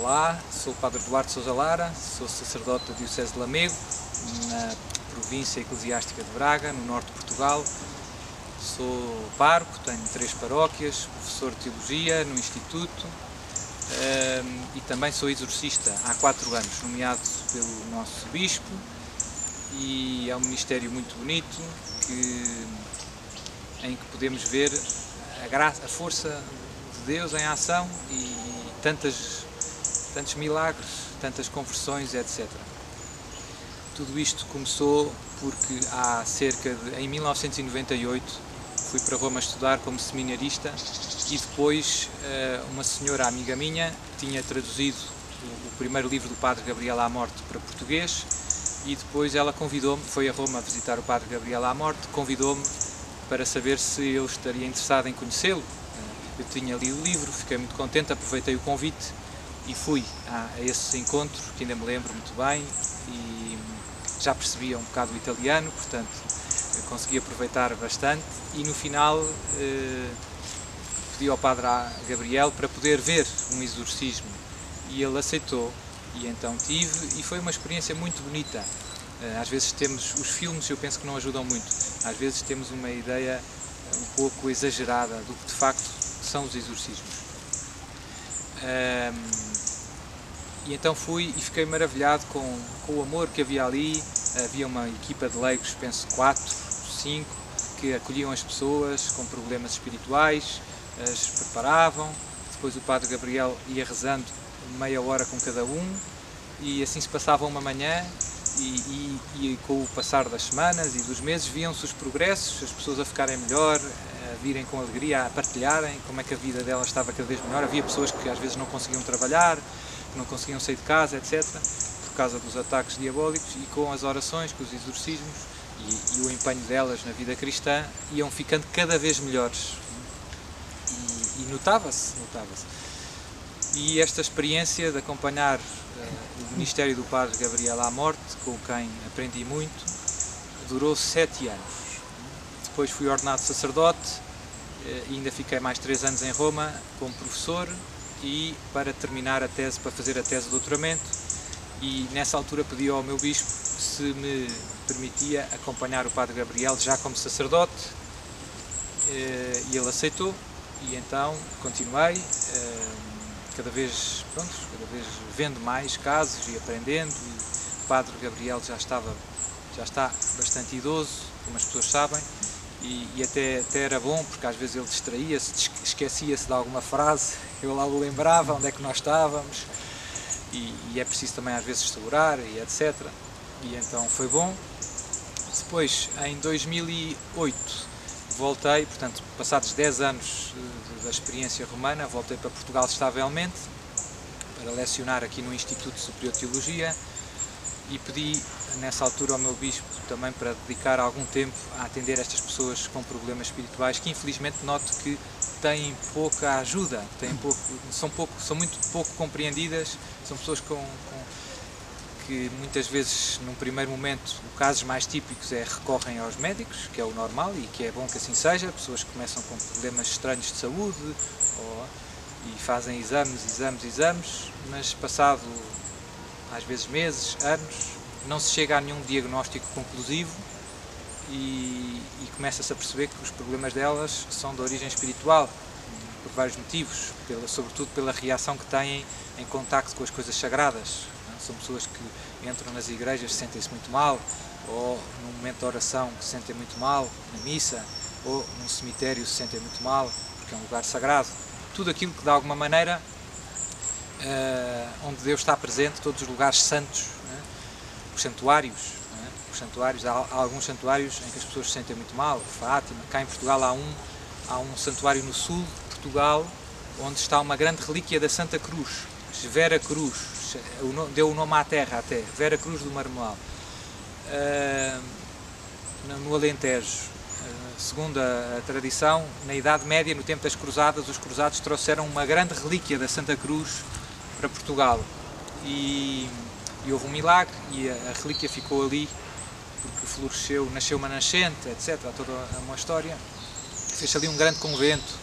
Olá, sou o Padre Duarte Sousa Lara, sou sacerdote da Diocese de Lamego, na província eclesiástica de Braga, no norte de Portugal. Sou pároco, tenho 3 paróquias, professor de Teologia no Instituto e também sou exorcista há 4 anos, nomeado pelo nosso Bispo, e é um ministério muito bonito em que podemos ver a força de Deus em ação e tantos milagres, tantas conversões, etc. Tudo isto começou porque em 1998 fui para Roma estudar como seminarista e depois uma senhora amiga minha tinha traduzido o primeiro livro do Padre Gabriel à Morte para português e depois ela convidou-me, foi a Roma visitar o Padre Gabriel à Morte, convidou-me para saber se eu estaria interessado em conhecê-lo. Eu tinha lido o livro, fiquei muito contente, aproveitei o convite e fui a esse encontro, que ainda me lembro muito bem, e já percebia um bocado o italiano, portanto eu consegui aproveitar bastante, e no final pedi ao Padre Gabriel para poder ver um exorcismo e ele aceitou, e então tive, e foi uma experiência muito bonita. Às vezes temos os filmes, eu penso que não ajudam muito, às vezes temos uma ideia um pouco exagerada do que de facto são os exorcismos. E então fui e fiquei maravilhado com o amor que havia ali. Havia uma equipa de leigos, penso 4, 5, que acolhiam as pessoas com problemas espirituais, as preparavam. Depois o Padre Gabriel ia rezando meia hora com cada um e assim se passava uma manhã e com o passar das semanas e dos meses viam-se os progressos, as pessoas a ficarem melhor, a virem com alegria, a partilharem como é que a vida delas estava cada vez melhor. Havia pessoas que às vezes não conseguiam trabalhar, que não conseguiam sair de casa, etc., por causa dos ataques diabólicos, e com as orações, com os exorcismos e o empenho delas na vida cristã, iam ficando cada vez melhores. E notava-se. E esta experiência de acompanhar o ministério do Padre Gabriel à Morte, com quem aprendi muito, durou 7 anos. Depois fui ordenado sacerdote e ainda fiquei mais 3 anos em Roma como professor e para terminar para fazer a tese de doutoramento, e nessa altura pedi ao meu bispo se me permitia acompanhar o Padre Gabriel já como sacerdote, e ele aceitou, e então continuei, cada vez vendo mais casos e aprendendo, e o Padre Gabriel já está bastante idoso, como as pessoas sabem, e até era bom, porque às vezes ele distraía-se, esquecia-se de alguma frase, eu lá o lembrava onde é que nós estávamos, e é preciso também às vezes segurar, e etc. E então foi bom. Depois, em 2008, voltei, portanto, passados 10 anos da experiência romana, voltei para Portugal estavelmente, para lecionar aqui no Instituto Superior de Teologia, e pedi nessa altura ao meu bispo também para dedicar algum tempo a atender estas pessoas com problemas espirituais, que infelizmente noto que têm pouca ajuda, são muito pouco compreendidas, são pessoas que muitas vezes, num primeiro momento, os casos mais típicos recorrem aos médicos, que é o normal e que é bom que assim seja, pessoas que começam com problemas estranhos de saúde e fazem exames, mas passado às vezes meses, anos, não se chega a nenhum diagnóstico conclusivo e começa-se a perceber que os problemas delas são de origem espiritual, por vários motivos, sobretudo pela reação que têm em contacto com as coisas sagradas. São pessoas que entram nas igrejas, sentem-se muito mal, ou num momento de oração que se sentem muito mal, na missa, ou num cemitério se sentem muito mal, porque é um lugar sagrado. Tudo aquilo que de alguma maneira, onde Deus está presente, todos os lugares santos, os santuários. Há alguns santuários em que as pessoas se sentem muito mal, Fátima. Cá em Portugal há um santuário no sul de Portugal, onde está uma grande relíquia da Santa Cruz, Vera Cruz, deu o nome à terra até, Vera Cruz do Marmoal, no Alentejo. Segundo a tradição, na Idade Média, no tempo das Cruzadas, os cruzados trouxeram uma grande relíquia da Santa Cruz para Portugal e houve um milagre e a relíquia ficou ali porque floresceu, nasceu uma nascente, etc. Toda uma história. Fez ali um grande convento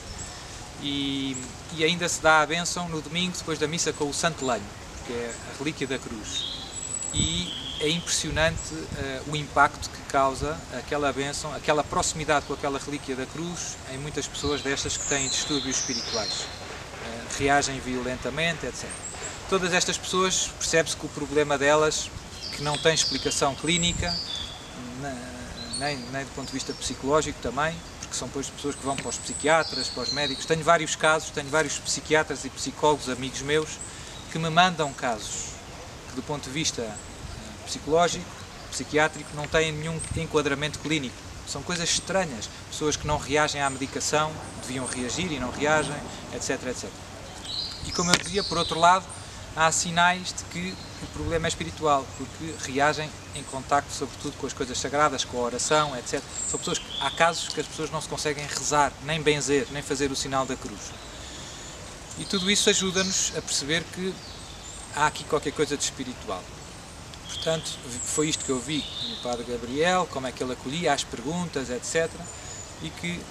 e ainda se dá a bênção no domingo depois da missa com o Santo Lenho, que é a relíquia da cruz. E é impressionante o impacto que causa aquela bênção, aquela proximidade com aquela relíquia da cruz em muitas pessoas destas que têm distúrbios espirituais. Reagem violentamente, etc. Todas estas pessoas, percebe-se que o problema delas, que não tem explicação clínica, nem do ponto de vista psicológico também, porque são depois pessoas que vão para os psiquiatras, para os médicos. Tenho vários casos, tenho vários psiquiatras e psicólogos, amigos meus, que me mandam casos que do ponto de vista psicológico, psiquiátrico, não têm nenhum enquadramento clínico. São coisas estranhas, pessoas que não reagem à medicação, deviam reagir e não reagem, etc, etc. E como eu dizia, por outro lado, há sinais de que o problema é espiritual, porque reagem em contacto, sobretudo, com as coisas sagradas, com a oração, etc. São pessoas há casos que as pessoas não se conseguem rezar, nem benzer, nem fazer o sinal da cruz. E tudo isso ajuda-nos a perceber que há aqui qualquer coisa de espiritual. Portanto, foi isto que eu vi no Padre Gabriel, como é que ele acolhia as perguntas, etc. E que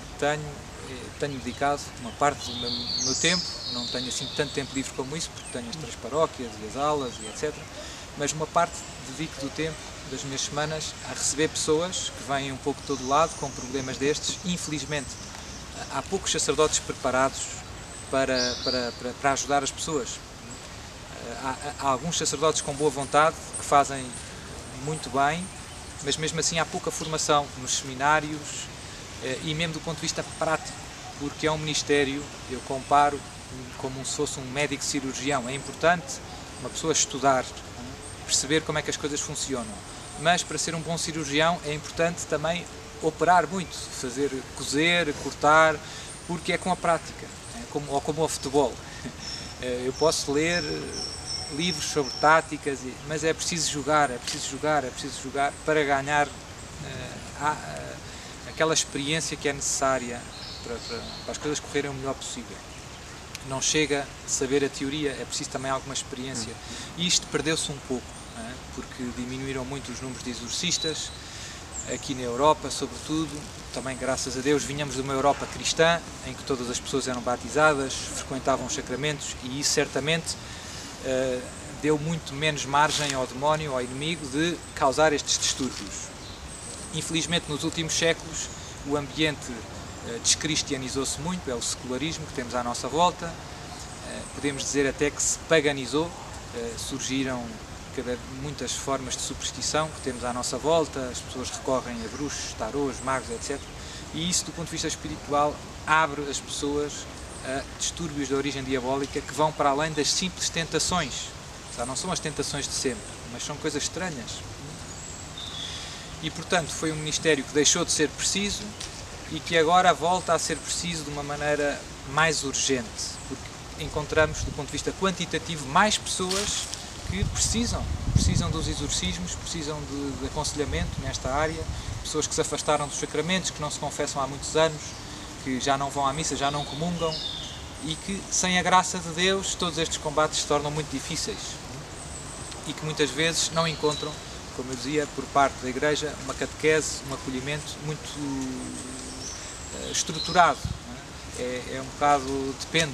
tenho dedicado uma parte do meu tempo, não tenho assim tanto tempo livre como isso, porque tenho as 3 paróquias e as aulas e etc. Mas uma parte dedico do tempo, das minhas semanas, a receber pessoas que vêm um pouco de todo lado com problemas destes. Infelizmente, há poucos sacerdotes preparados para ajudar as pessoas. Há alguns sacerdotes com boa vontade que fazem muito bem, mas mesmo assim há pouca formação nos seminários e mesmo do ponto de vista prático, porque é um ministério, eu comparo como se fosse um médico cirurgião. É importante uma pessoa estudar, perceber como é que as coisas funcionam, mas para ser um bom cirurgião é importante também operar muito, fazer cozer, cortar, porque é com a prática, ou como o futebol. Eu posso ler livros sobre táticas, mas é preciso jogar, para ganhar aquela experiência que é necessária para as coisas correrem o melhor possível. Não chega a saber a teoria, é preciso também alguma experiência. E isto perdeu-se um pouco, porque diminuíram muito os números de exorcistas, aqui na Europa, sobretudo. Também, graças a Deus, vinhamos de uma Europa cristã, em que todas as pessoas eram batizadas, frequentavam os sacramentos, e isso certamente deu muito menos margem ao demónio, ao inimigo, de causar estes distúrbios. Infelizmente, nos últimos séculos, o ambiente descristianizou-se muito, é o secularismo que temos à nossa volta, podemos dizer até que se paganizou, surgiram muitas formas de superstição que temos à nossa volta, as pessoas recorrem a bruxos, tarôs, magos, etc. E isso, do ponto de vista espiritual, abre as pessoas a distúrbios de origem diabólica que vão para além das simples tentações. Não são as tentações de sempre, mas são coisas estranhas. E, portanto, foi um ministério que deixou de ser preciso e que agora volta a ser preciso de uma maneira mais urgente, porque encontramos, do ponto de vista quantitativo, mais pessoas que precisam dos exorcismos, precisam de aconselhamento nesta área, pessoas que se afastaram dos sacramentos, que não se confessam há muitos anos, que já não vão à missa, já não comungam, e que, sem a graça de Deus, todos estes combates se tornam muito difíceis e que muitas vezes não encontram, como eu dizia, por parte da Igreja, uma catequese, um acolhimento muito estruturado. É um bocado, depende.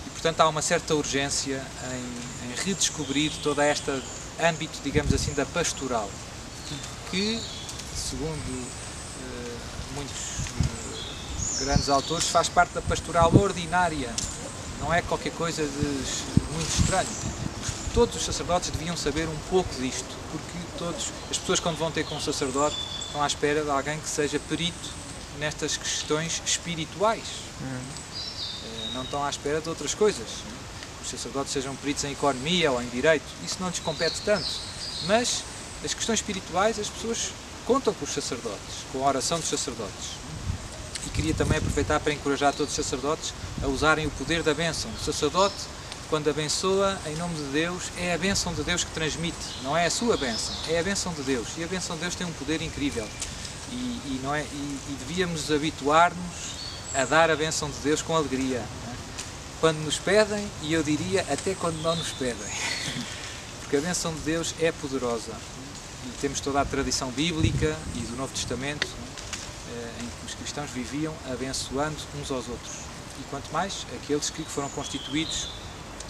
E, portanto, há uma certa urgência em redescobrir todo este âmbito, digamos assim, da pastoral, que, segundo muitos grandes autores, faz parte da pastoral ordinária, não é qualquer coisa de muito estranho. Todos os sacerdotes deviam saber um pouco disto, porque as pessoas, quando vão ter com um sacerdote, estão à espera de alguém que seja perito nestas questões espirituais. Não estão à espera de outras coisas. Os sacerdotes sejam peritos em economia ou em direito, isso não lhes compete tanto. Mas as questões espirituais, as pessoas contam com os sacerdotes, com a oração dos sacerdotes. E queria também aproveitar para encorajar todos os sacerdotes a usarem o poder da bênção. O sacerdote, quando abençoa em nome de Deus, é a bênção de Deus que transmite, não é a sua bênção, é a bênção de Deus. E a bênção de Deus tem um poder incrível. E devíamos habituar-nos a dar a bênção de Deus com alegria. Quando nos pedem, e eu diria até quando não nos pedem. Porque a bênção de Deus é poderosa. E temos toda a tradição bíblica e do Novo Testamento em que os cristãos viviam abençoando uns aos outros. E quanto mais aqueles que foram constituídos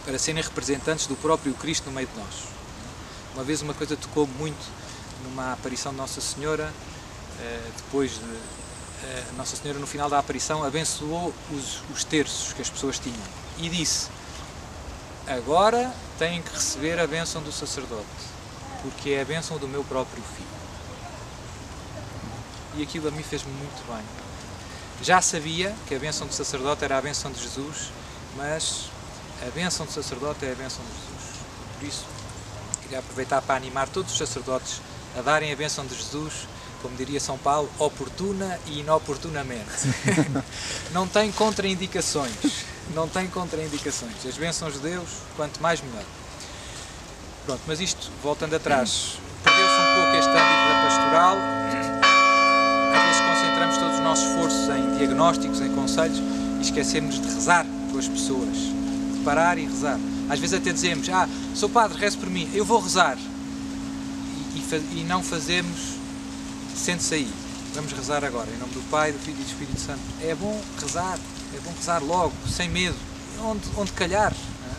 para serem representantes do próprio Cristo no meio de nós. Uma vez uma coisa tocou muito numa aparição de Nossa Senhora, depois de Nossa Senhora no final da aparição abençoou os terços que as pessoas tinham e disse: agora têm que receber a bênção do sacerdote, porque é a bênção do meu próprio filho. E aquilo a mim fez-me muito bem. Já sabia que a bênção do sacerdote era a bênção de Jesus, mas a bênção do sacerdote é a bênção de Jesus. Por isso, queria aproveitar para animar todos os sacerdotes a darem a bênção de Jesus, como diria São Paulo, oportuna e inoportunamente. Não tem contraindicações. Não tem contraindicações. As bênçãos de Deus, quanto mais melhor. Pronto, mas isto, voltando atrás, perdeu-se um pouco este âmbito da pastoral. Às vezes concentramos todos os nossos esforços em diagnósticos, em conselhos, e esquecemos de rezar com as pessoas. De parar e rezar. Às vezes até dizemos: sou padre, reze por mim, eu vou rezar. E não fazemos, sente-se aí, vamos rezar agora, em nome do Pai, do Filho e do Espírito Santo. É bom rezar logo, sem medo, onde calhar. Não é?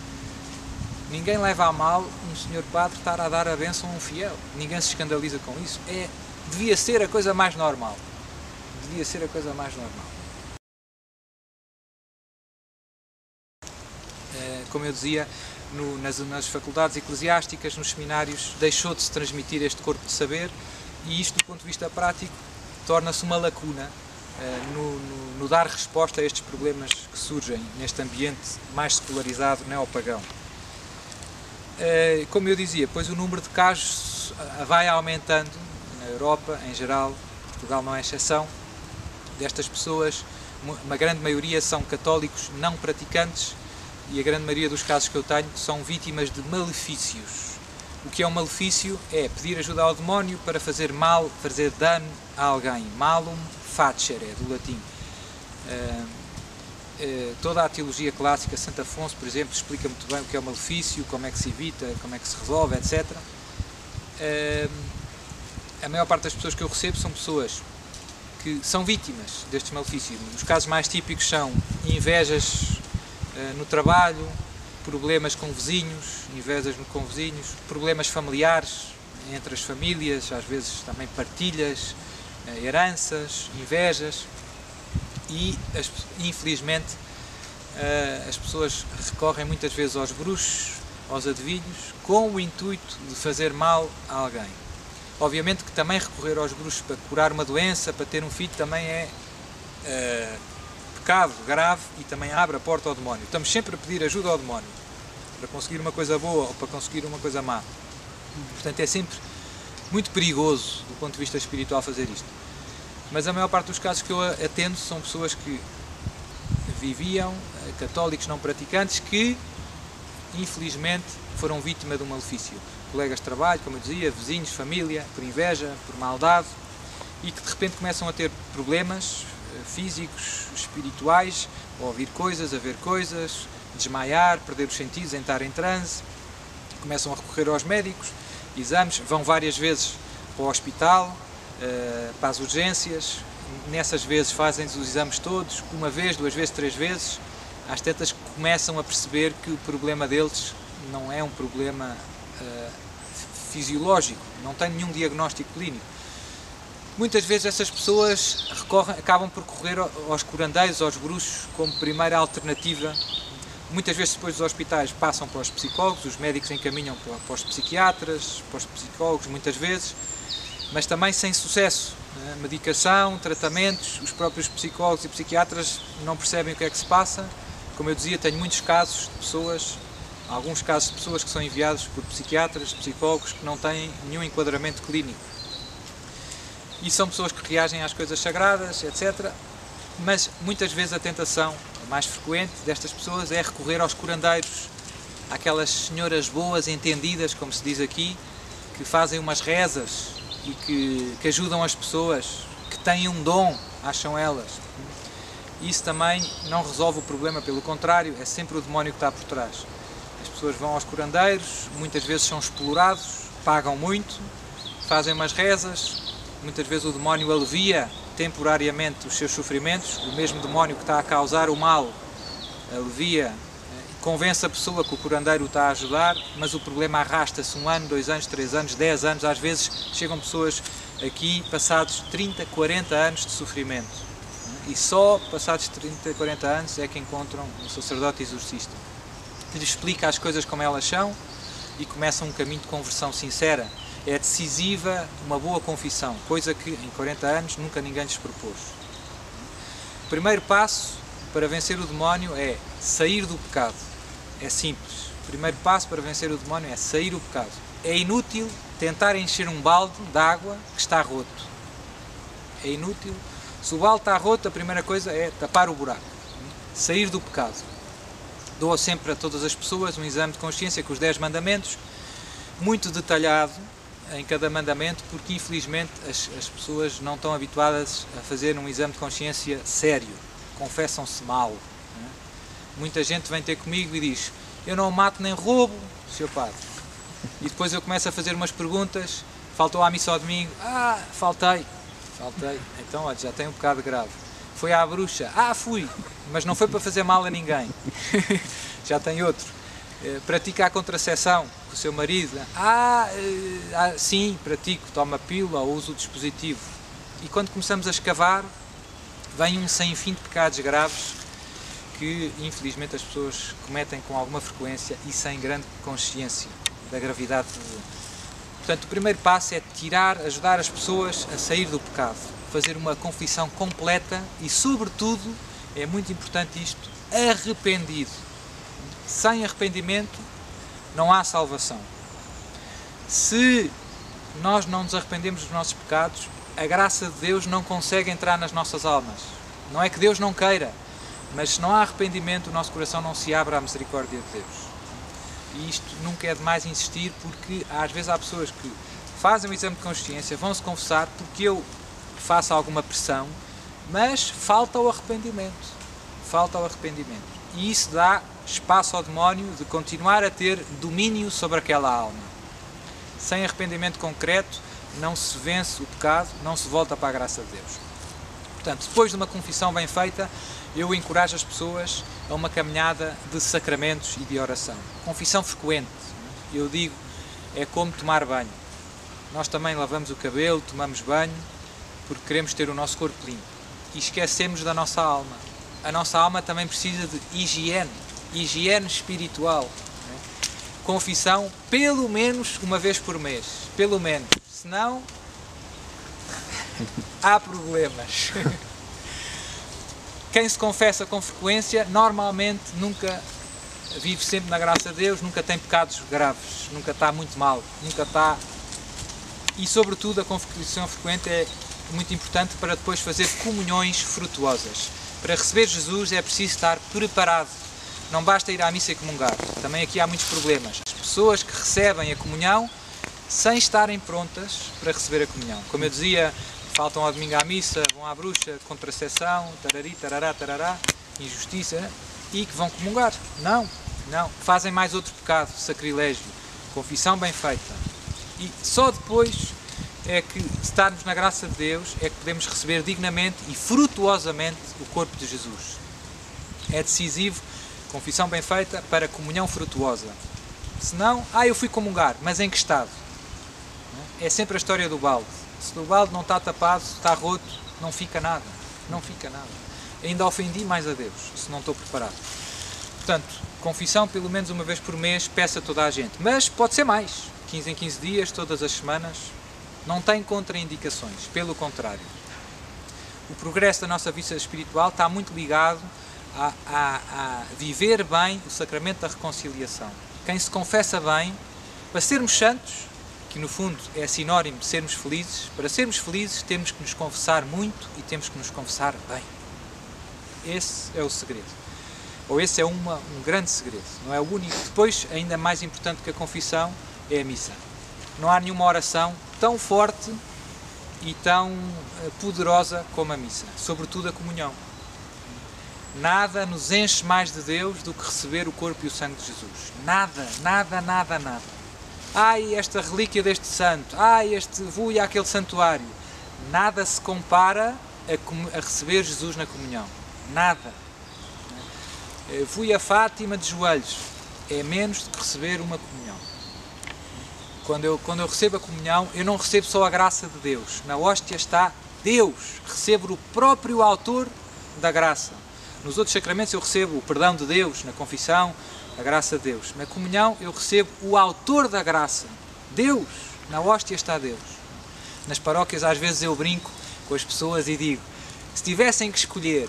Ninguém leva a mal um senhor padre estar a dar a bênção a um fiel, ninguém se escandaliza com isso, devia ser a coisa mais normal, devia ser a coisa mais normal. Como eu dizia, nas faculdades eclesiásticas, nos seminários, deixou de se transmitir este corpo de saber, e isto, do ponto de vista prático, torna-se uma lacuna no dar resposta a estes problemas que surgem neste ambiente mais secularizado, neopagão. Como eu dizia, pois o número de casos vai aumentando na Europa, em geral, Portugal não é exceção, destas pessoas, uma grande maioria são católicos não praticantes, e a grande maioria dos casos que eu tenho são vítimas de malefícios. O que é um malefício? É pedir ajuda ao demónio para fazer mal, fazer dano a alguém. Malum facere, do latim. Toda a teologia clássica, Santo Afonso, por exemplo, explica muito bem o que é o malefício, como é que se evita, como é que se resolve, etc. A maior parte das pessoas que eu recebo são pessoas que são vítimas destes malefícios. Os casos mais típicos são invejas no trabalho, problemas com vizinhos, invejas com vizinhos, problemas familiares entre as famílias, às vezes também partilhas, heranças, invejas, e infelizmente as pessoas recorrem muitas vezes aos bruxos, aos adivinhos, com o intuito de fazer mal a alguém. Obviamente que também recorrer aos bruxos para curar uma doença, para ter um filho, também é pecado grave e também abre a porta ao demónio. Estamos sempre a pedir ajuda ao demónio para conseguir uma coisa boa ou para conseguir uma coisa má. Portanto, é sempre muito perigoso do ponto de vista espiritual fazer isto. Mas a maior parte dos casos que eu atendo são pessoas que viviam, católicos não praticantes, que infelizmente foram vítimas de um malefício. Colegas de trabalho, como eu dizia, vizinhos, família, por inveja, por maldade, e que de repente começam a ter problemas físicos, espirituais, a ouvir coisas, a ver coisas, desmaiar, perder os sentidos, entrar em transe, começam a recorrer aos médicos, exames, vão várias vezes para o hospital, para as urgências, nessas vezes fazem-se os exames todos, uma vez, duas vezes, três vezes, às tantas começam a perceber que o problema deles não é um problema fisiológico, não tem nenhum diagnóstico clínico. Muitas vezes essas pessoas acabam por recorrer aos curandeiros, aos bruxos, como primeira alternativa. Muitas vezes depois dos hospitais passam para os psicólogos, os médicos encaminham para os psiquiatras, para os psicólogos muitas vezes, mas também sem sucesso. Medicação, tratamentos, os próprios psicólogos e psiquiatras não percebem o que é que se passa. Como eu dizia, tenho muitos casos de pessoas, alguns casos de pessoas que são enviados por psiquiatras, psicólogos, que não têm nenhum enquadramento clínico. E são pessoas que reagem às coisas sagradas, etc. Mas muitas vezes a tentação mais frequente destas pessoas é recorrer aos curandeiros, àquelas senhoras boas, entendidas, como se diz aqui, que fazem umas rezas e que ajudam as pessoas, que têm um dom, acham elas. Isso também não resolve o problema, pelo contrário, é sempre o demónio que está por trás. As pessoas vão aos curandeiros, muitas vezes são explorados, pagam muito, fazem umas rezas, muitas vezes o demónio alivia temporariamente os seus sofrimentos, o mesmo demónio que está a causar o mal alivia, convence a pessoa que o curandeiro o está a ajudar, mas o problema arrasta-se 1 ano, 2 anos, 3 anos, 10 anos, às vezes chegam pessoas aqui passados 30, 40 anos de sofrimento. E só passados 30, 40 anos é que encontram um sacerdote exorcista, que lhes explica as coisas como elas são e começa um caminho de conversão sincera. É decisiva uma boa confissão, coisa que em 40 anos nunca ninguém lhes propôs. O primeiro passo para vencer o demónio é sair do pecado. É simples. O primeiro passo para vencer o demónio é sair do pecado. É inútil tentar encher um balde de água que está roto. É inútil. Se o balde está roto, a primeira coisa é tapar o buraco. Sair do pecado. Dou sempre a todas as pessoas um exame de consciência com os 10 mandamentos, muito detalhado em cada mandamento, porque infelizmente as pessoas não estão habituadas a fazer um exame de consciência sério. Confessam-se mal. Muita gente vem ter comigo e diz: eu não mato nem roubo, Sr. Padre. E depois eu começo a fazer umas perguntas: faltou à missa ao domingo? Ah, faltei. Então, olha, já tem um pecado grave. Foi à bruxa? Ah, fui, mas não foi para fazer mal a ninguém. Já tem outro. Pratica a contracepção com o seu marido? Sim, pratico, toma pílula ou uso o dispositivo. E quando começamos a escavar, vem um sem fim de pecados graves que, infelizmente, as pessoas cometem com alguma frequência e sem grande consciência da gravidade. Portanto, o primeiro passo é ajudar as pessoas a sair do pecado, fazer uma confissão completa e, sobretudo, é muito importante isto, arrependido. Sem arrependimento não há salvação. Se nós não nos arrependemos dos nossos pecados, a graça de Deus não consegue entrar nas nossas almas. Não é que Deus não queira, mas se não há arrependimento, o nosso coração não se abre à misericórdia de Deus. E isto nunca é demais insistir, porque às vezes há pessoas que fazem o exame de consciência, vão-se confessar porque eu faço alguma pressão, mas falta o arrependimento. E isso dá espaço ao demónio de continuar a ter domínio sobre aquela alma. Sem arrependimento concreto, não se vence o pecado, não se volta para a graça de Deus. Portanto, depois de uma confissão bem feita, eu encorajo as pessoas a uma caminhada de sacramentos e de oração. Confissão frequente. Eu digo, é como tomar banho. Nós também lavamos o cabelo, tomamos banho, porque queremos ter o nosso corpo limpo. E esquecemos da nossa alma. A nossa alma também precisa de higiene espiritual. Confissão, pelo menos uma vez por mês. Pelo menos. Senão, há problemas. Quem se confessa com frequência, normalmente nunca vive sempre na graça de Deus, nunca tem pecados graves, nunca está muito mal, E, sobretudo, a confissão frequente é muito importante para depois fazer comunhões frutuosas. Para receber Jesus é preciso estar preparado. Não basta ir à missa e comungar. Também aqui há muitos problemas. As pessoas que recebem a comunhão sem estarem prontas para receber a comunhão. Como eu dizia, faltam ao domingo à missa, vão à bruxa, contracepção, tarari, tarará, injustiça, e que vão comungar. Não. Fazem mais outro pecado, sacrilégio, confissão bem feita. E só depois é que, se estarmos na graça de Deus, é que podemos receber dignamente e frutuosamente o corpo de Jesus. É decisivo, confissão bem feita, para comunhão frutuosa. Senão, eu fui comungar, mas em que estado? É sempre a história do balde. Se o balde não está tapado, está roto, não fica nada. Ainda ofendi mais a Deus, se não estou preparado. Portanto, confissão pelo menos uma vez por mês, peça a toda a gente. Mas pode ser mais, 15 em 15 dias, todas as semanas. Não tem contraindicações, pelo contrário. O progresso da nossa vida espiritual está muito ligado a viver bem o sacramento da reconciliação. Quem se confessa bem, para sermos santos, que no fundo é sinónimo de sermos felizes, para sermos felizes temos que nos confessar muito e temos que nos confessar bem. Esse é o segredo. Ou esse é um grande segredo, não é o único. Depois, ainda mais importante que a confissão, é a missa. Não há nenhuma oração tão forte e tão poderosa como a missa, sobretudo a comunhão. Nada nos enche mais de Deus do que receber o corpo e o sangue de Jesus. Nada. Esta relíquia deste santo, vou àquele santuário. Nada se compara a receber Jesus na comunhão. Nada. Fui a Fátima de joelhos. É menos do que receber uma comunhão. Quando eu recebo a comunhão, eu não recebo só a graça de Deus. Na hóstia está Deus. Recebo o próprio autor da graça. Nos outros sacramentos eu recebo o perdão de Deus, na confissão, a graça de Deus. Na comunhão eu recebo o autor da graça. Deus. Na hóstia está Deus. Nas paróquias às vezes eu brinco com as pessoas e digo, se tivessem que escolher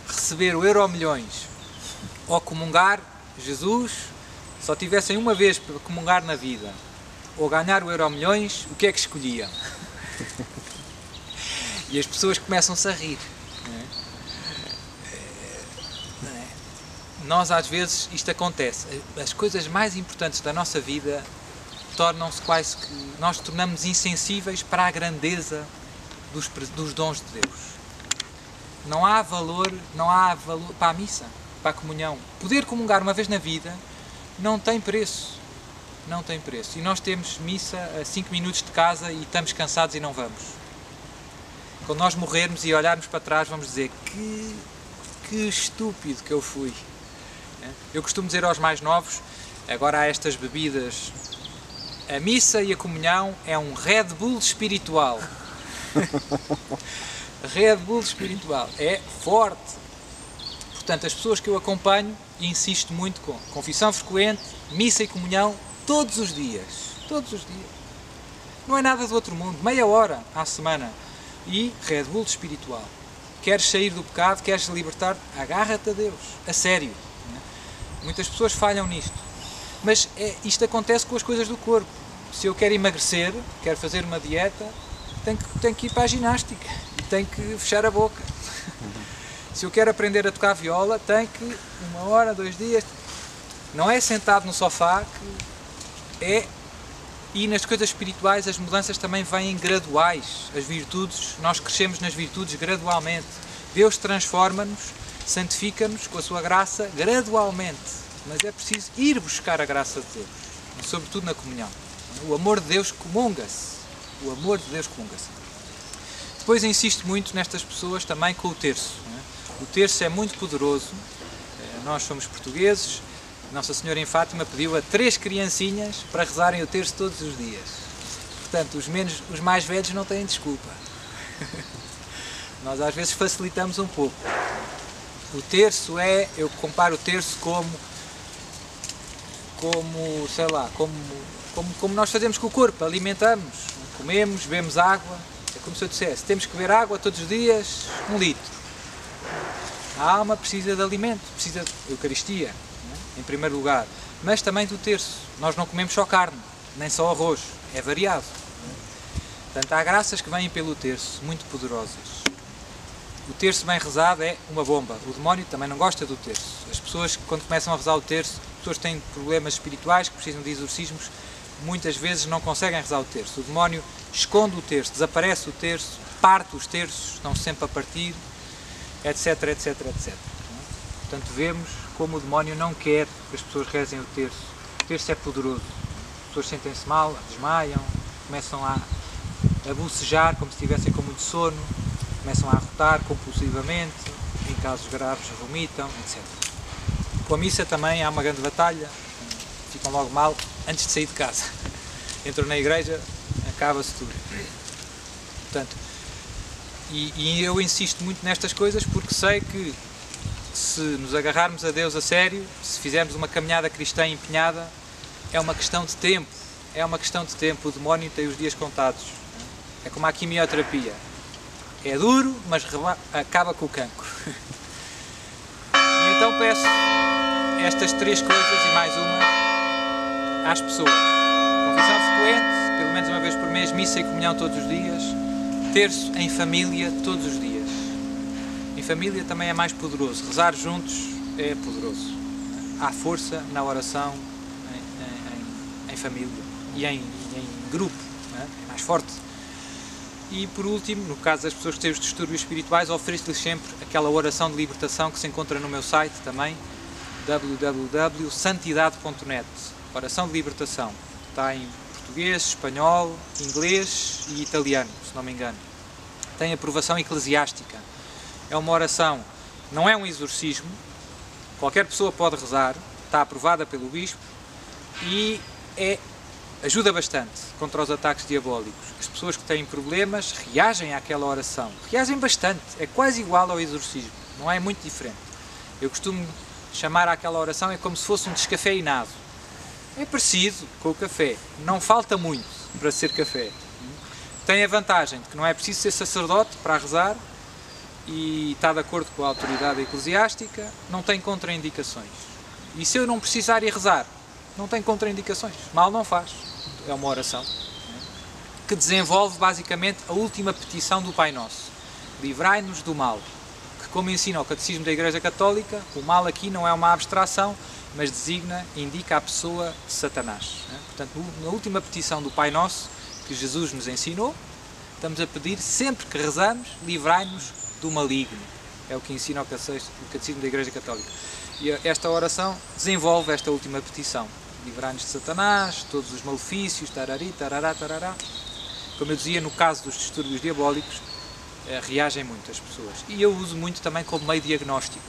receber o Euromilhões ou comungar Jesus, só tivessem uma vez para comungar na vida, ou ganhar o Euromilhões, o que é que escolhiam? E as pessoas começam-se a rir. Não é? Nós às vezes isto acontece. As coisas mais importantes da nossa vida tornam-se quase que... Nós tornamos insensíveis para a grandeza dos dons de Deus. Não há valor para a missa, para a comunhão. Poder comungar uma vez na vida não tem preço. Não tem preço. E nós temos missa a 5 minutos de casa e estamos cansados e não vamos. Quando nós morrermos e olharmos para trás, vamos dizer que estúpido que eu fui. Eu costumo dizer aos mais novos, agora há estas bebidas, a missa e a comunhão é um Red Bull espiritual. Red Bull espiritual. É forte. Portanto, as pessoas que eu acompanho, e insisto muito com confissão frequente, missa e comunhão, todos os dias. Todos os dias. Não é nada do outro mundo. Meia hora à semana. E Red Bull espiritual. Queres sair do pecado, queres libertar, agarra-te a Deus. A sério. Muitas pessoas falham nisto. Mas isto acontece com as coisas do corpo. Se eu quero emagrecer, quero fazer uma dieta, tenho que ir para a ginástica. E tenho que fechar a boca. Se eu quero aprender a tocar viola, tenho que 1 hora, 2 dias. Não é sentado no sofá que é... E nas coisas espirituais as mudanças também vêm graduais. As virtudes, nós crescemos nas virtudes gradualmente. Deus transforma-nos, santifica-nos com a sua graça gradualmente. Mas é preciso ir buscar a graça de Deus, sobretudo na comunhão. O amor de Deus comunga-se. O amor de Deus comunga-se. Depois insisto muito nestas pessoas também com o terço. O terço é muito poderoso. Nós somos portugueses. Nossa Senhora em Fátima pediu a 3 criancinhas para rezarem o terço todos os dias. Portanto, os mais velhos não têm desculpa. Nós às vezes facilitamos um pouco. O terço eu comparo o terço como sei lá, como nós fazemos com o corpo, alimentamos, comemos, bebemos água. É como se eu dissesse, temos que beber água todos os dias, 1 litro. A alma precisa de alimento, precisa de Eucaristia, em primeiro lugar, mas também do terço. Nós não comemos só carne, nem só arroz, é variado. Portanto, há graças que vêm pelo terço, muito poderosas. O terço bem rezado é uma bomba. O demónio também não gosta do terço. As pessoas, quando começam a rezar o terço, pessoas que têm problemas espirituais, que precisam de exorcismos, muitas vezes não conseguem rezar o terço. O demónio esconde o terço, desaparece o terço, parte os terços, estão sempre a partir, etc, etc, etc. Portanto, vemos como o demónio não quer que as pessoas rezem o terço. O terço é poderoso. As pessoas sentem-se mal, desmaiam, começam a bocejar como se estivessem com muito sono, começam a arrotar compulsivamente, em casos graves vomitam, etc. Com a missa também há uma grande batalha, ficam logo mal antes de sair de casa. Entram na igreja, acaba-se tudo. Portanto, e eu insisto muito nestas coisas porque sei que se nos agarrarmos a Deus a sério, se fizermos uma caminhada cristã empenhada, é uma questão de tempo. É uma questão de tempo. O demónio tem os dias contados. É como a quimioterapia. É duro, mas acaba com o cancro. E então peço estas 3 coisas e mais uma às pessoas. Confissão frequente, pelo menos uma vez por mês, missa e comunhão todos os dias. Terço em família todos os dias. Em família também é mais poderoso. Rezar juntos é poderoso. Há força na oração em família e em grupo. É mais forte. E por último, no caso das pessoas que têm os distúrbios espirituais, ofereço-lhes sempre aquela oração de libertação que se encontra no meu site também, www.santidade.net. Oração de libertação. Está em português, espanhol, inglês e italiano, se não me engano. tem aprovação eclesiástica. É uma oração, não é um exorcismo, qualquer pessoa pode rezar, está aprovada pelo bispo e ajuda bastante contra os ataques diabólicos. As pessoas que têm problemas reagem àquela oração, reagem bastante, é quase igual ao exorcismo, não é muito diferente. Eu costumo chamar àquela oração é como se fosse um descafeinado. É parecido com o café, não falta muito para ser café. Tem a vantagem de que não é preciso ser sacerdote para rezar e está de acordo com a autoridade eclesiástica, não tem contraindicações. E se eu não precisar ir rezar, não tem contraindicações, mal não faz. É uma oração que desenvolve basicamente a última petição do Pai Nosso. Livrai-nos do mal, que como ensina o Catecismo da Igreja Católica, o mal aqui não é uma abstração, mas indica a pessoa de Satanás. Portanto, na última petição do Pai Nosso, que Jesus nos ensinou, estamos a pedir, sempre que rezamos, livrai-nos do maligno. É o que ensina o Catecismo da Igreja Católica. E esta oração desenvolve esta última petição. Livrai-nos de Satanás, todos os malefícios, tarari, tarará, tarará. Como eu dizia, no caso dos distúrbios diabólicos, reagem muito as pessoas. E eu uso muito também como meio diagnóstico.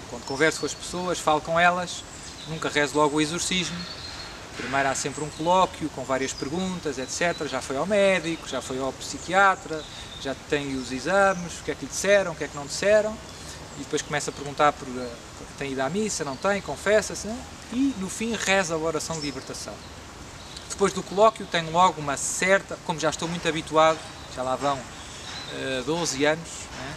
Quando converso com as pessoas, falo com elas, nunca rezo logo o exorcismo. Primeiro há sempre um colóquio com várias perguntas, etc. Já foi ao médico, já foi ao psiquiatra, já tem os exames, o que é que lhe disseram, o que é que não disseram. E depois começa a perguntar por tem ido à missa, não tem, confessa-se, não? E no fim reza a oração de libertação. Depois do colóquio tenho logo uma certa, como já estou muito habituado, já lá vão 12 anos, né?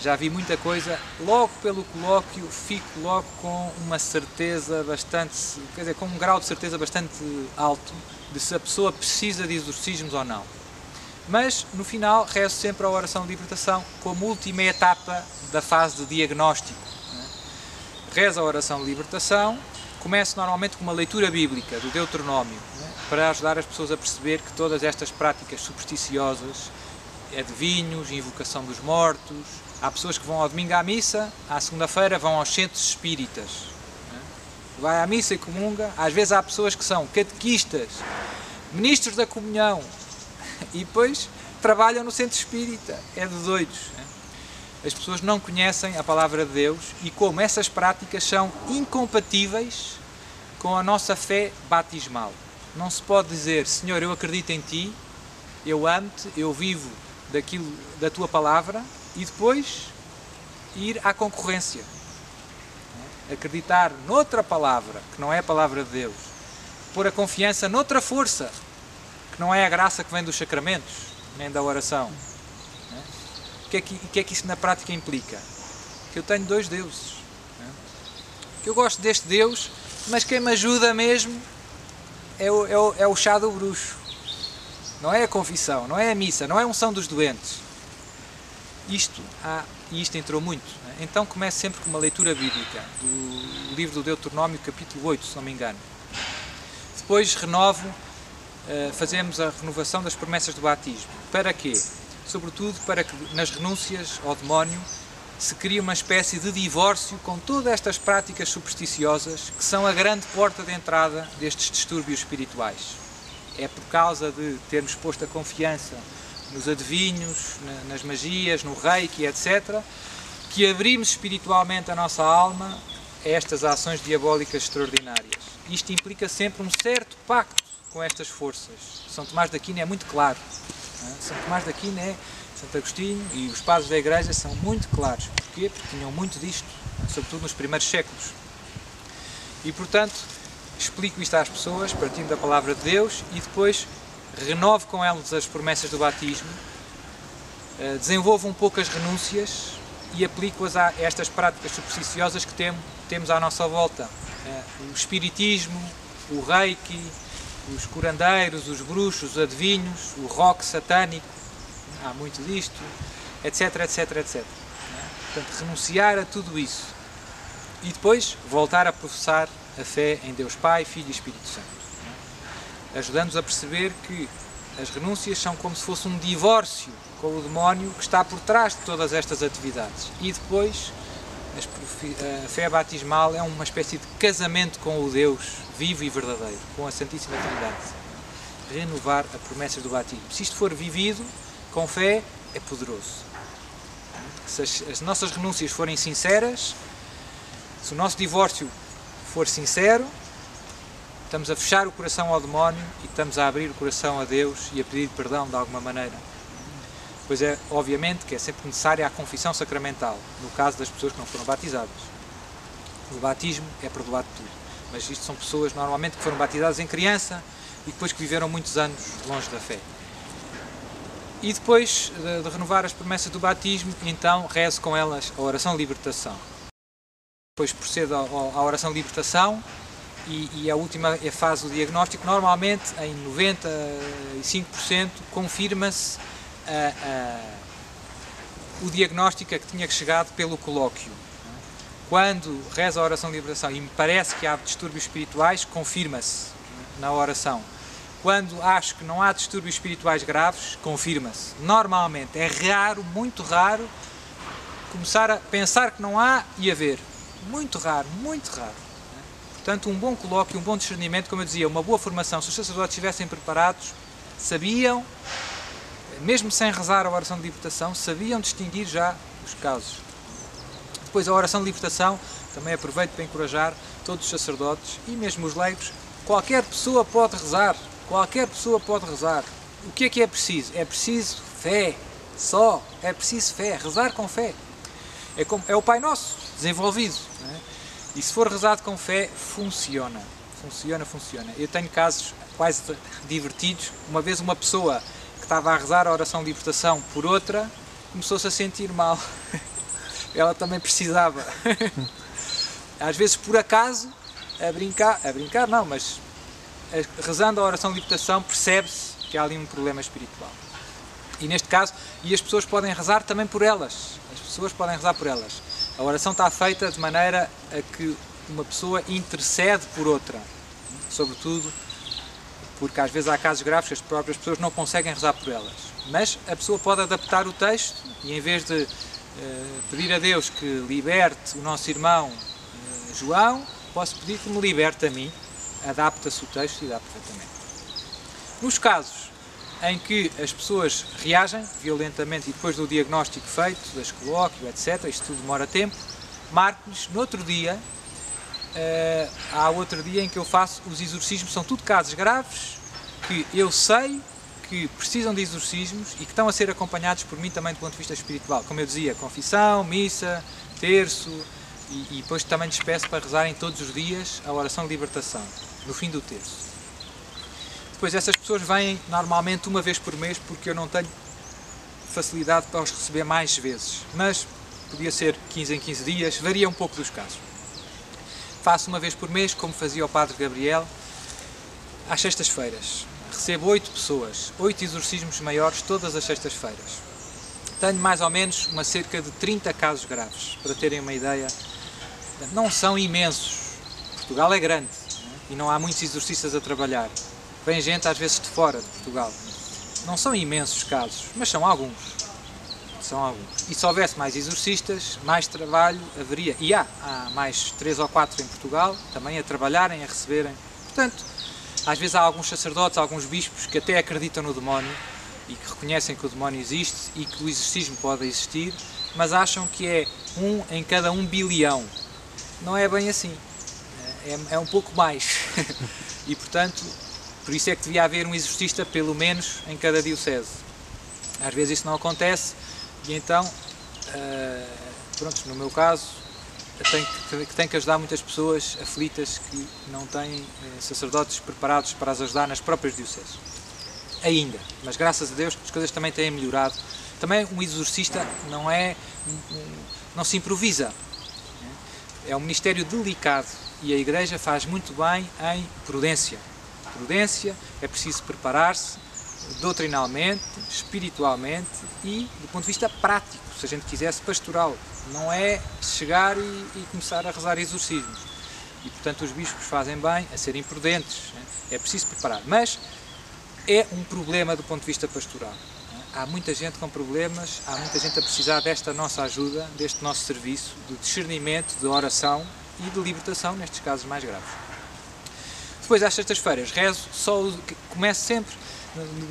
Já vi muita coisa, logo pelo colóquio fico logo com uma certeza bastante, quer dizer, com um grau de certeza bastante alto de se a pessoa precisa de exorcismos ou não. Mas no final rezo sempre a oração de libertação como última etapa da fase de diagnóstico. Rezo a oração de libertação, começo normalmente com uma leitura bíblica do Deuteronómio, para ajudar as pessoas a perceber que todas estas práticas supersticiosas, adivinhos, invocação dos mortos, há pessoas que vão ao domingo à missa, à segunda-feira vão aos centros espíritas, vai à missa e comunga, às vezes há pessoas que são catequistas, ministros da comunhão, e depois trabalham no centro espírita, é de doidos. As pessoas não conhecem a palavra de Deus e como essas práticas são incompatíveis com a nossa fé batismal. Não se pode dizer, Senhor, eu acredito em Ti, eu amo-te, eu vivo da Tua palavra e depois ir à concorrência. Acreditar noutra palavra, que não é a palavra de Deus. Pôr a confiança noutra força, que não é a graça que vem dos sacramentos, nem da oração. O que é que isso na prática implica? Que eu tenho dois deuses. Que eu gosto deste Deus, mas quem me ajuda mesmo é o chá do bruxo. Não é a confissão, não é a missa, não é a unção dos doentes. Isto entrou muito. Então começo sempre com uma leitura bíblica do livro do Deuteronómio, capítulo 8, se não me engano. Depois fazemos a renovação das promessas do batismo. Para quê? Sobretudo para que nas renúncias ao demónio se crie uma espécie de divórcio com todas estas práticas supersticiosas que são a grande porta de entrada destes distúrbios espirituais. É por causa de termos posto a confiança nos adivinhos, nas magias, no reiki, etc., que abrimos espiritualmente a nossa alma a estas ações diabólicas extraordinárias. Isto implica sempre um certo pacto com estas forças. São Tomás de Aquino é muito claro. São Tomás de Aquino Santo Agostinho e os padres da Igreja são muito claros. Porquê? Porque tinham muito disto, sobretudo nos primeiros séculos. E, portanto, explico isto às pessoas, partindo da palavra de Deus, e depois renovo com elas as promessas do batismo, desenvolvo um pouco as renúncias e aplico-as a estas práticas supersticiosas que temos à nossa volta. O espiritismo, o reiki, os curandeiros, os bruxos, os adivinhos, o rock satânico, há muito disto, etc, etc, etc. Portanto, renunciar a tudo isso e depois voltar a professar a fé em Deus Pai, Filho e Espírito Santo, ajudando-nos a perceber que as renúncias são como se fosse um divórcio com o demónio que está por trás de todas estas atividades. E depois a fé batismal é uma espécie de casamento com o Deus vivo e verdadeiro, com a Santíssima Trindade. Renovar as promessas do batismo. Se isto for vivido com fé, é poderoso. Se as nossas renúncias forem sinceras, se o nosso divórcio for sincero, estamos a fechar o coração ao demónio e estamos a abrir o coração a Deus e a pedir perdão de alguma maneira. Pois é, obviamente, que é sempre necessária a confissão sacramental, no caso das pessoas que não foram batizadas. O batismo é perdoado tudo, mas isto são pessoas normalmente que foram batizadas em criança e depois que viveram muitos anos longe da fé. E depois de renovar as promessas do batismo, então rezo com elas a oração de libertação. Depois procedo à oração de libertação e a última é a fase do diagnóstico. Normalmente, em 95%, confirma-se o diagnóstico a que tinha chegado pelo colóquio. Quando rezo a oração de libertação e me parece que há distúrbios espirituais, confirma-se na oração. Quando acho que não há distúrbios espirituais graves, confirma-se. Normalmente, é raro, muito raro, começar a pensar que não há e haver. Muito raro, muito raro. Portanto, um bom colóquio, um bom discernimento, como eu dizia, uma boa formação. Se os sacerdotes estivessem preparados, sabiam, mesmo sem rezar a oração de libertação, sabiam distinguir já os casos. Depois, a oração de libertação, também aproveito para encorajar todos os sacerdotes e mesmo os leigos. Qualquer pessoa pode rezar. Qualquer pessoa pode rezar. O que é preciso? É preciso fé. Só. É preciso fé. Rezar com fé. É o Pai Nosso desenvolvido. Não é? E se for rezado com fé, funciona. Funciona. Eu tenho casos quase divertidos. Uma vez uma pessoa que estava a rezar a oração de libertação por outra, começou-se a sentir mal. Ela também precisava. Às vezes, por acaso, a brincar não, mas rezando a oração de libertação, percebe-se que há ali um problema espiritual. E neste caso, as pessoas podem rezar também por elas. As pessoas podem rezar por elas. A oração está feita de maneira a que uma pessoa intercede por outra. Sobretudo porque às vezes há casos graves que as próprias pessoas não conseguem rezar por elas. Mas a pessoa pode adaptar o texto e em vez de pedir a Deus que liberte o nosso irmão João, posso pedir que me liberte a mim. Adapta-se o texto e dá perfeitamente. Nos casos em que as pessoas reagem violentamente e depois do diagnóstico feito, das colóquio, etc., isto tudo demora tempo, marco-lhes no outro dia, há outro dia em que eu faço os exorcismos, são tudo casos graves que eu sei que precisam de exorcismos e que estão a ser acompanhados por mim também do ponto de vista espiritual. Como eu dizia, confissão, missa, terço e depois também despeço para rezarem todos os dias a oração de libertação, no fim do terço. Depois essas pessoas vêm normalmente uma vez por mês porque eu não tenho facilidade para os receber mais vezes, mas podia ser 15 em 15 dias, varia um pouco dos casos. Faço uma vez por mês, como fazia o Padre Gabriel, às sextas-feiras. Recebo 8 pessoas, 8 exorcismos maiores todas as sextas-feiras. Tenho mais ou menos cerca de 30 casos graves, para terem uma ideia. Não são imensos. Portugal é grande, né? E não há muitos exorcistas a trabalhar. Vem gente às vezes de fora de Portugal. Não são imensos casos, mas são alguns. E se houvesse mais exorcistas, mais trabalho haveria. E há mais 3 ou 4 em Portugal, também a trabalharem, a receberem. Portanto, às vezes há alguns sacerdotes, alguns bispos que até acreditam no demónio e que reconhecem que o demónio existe e que o exorcismo pode existir, mas acham que é 1 em cada 1 bilhão. Não é bem assim. É um pouco mais. E, portanto, por isso é que devia haver um exorcista, pelo menos, em cada diocese. Às vezes isso não acontece e então, pronto, no meu caso, tenho que ajudar muitas pessoas aflitas que não têm sacerdotes preparados para as ajudar nas próprias dioceses. Ainda, mas graças a Deus as coisas também têm melhorado. Também um exorcista não se improvisa. É um ministério delicado e a Igreja faz muito bem em prudência. Prudência, é preciso preparar-se doutrinalmente, espiritualmente e do ponto de vista prático, se a gente quisesse pastoral. Não é chegar e começar a rezar exorcismos. E portanto os bispos fazem bem a serem prudentes. É preciso preparar. Mas é um problema do ponto de vista pastoral. Há muita gente com problemas, há muita gente a precisar desta nossa ajuda, deste nosso serviço de discernimento, de oração e de libertação, nestes casos mais graves. Depois, às sextas-feiras, rezo, começo sempre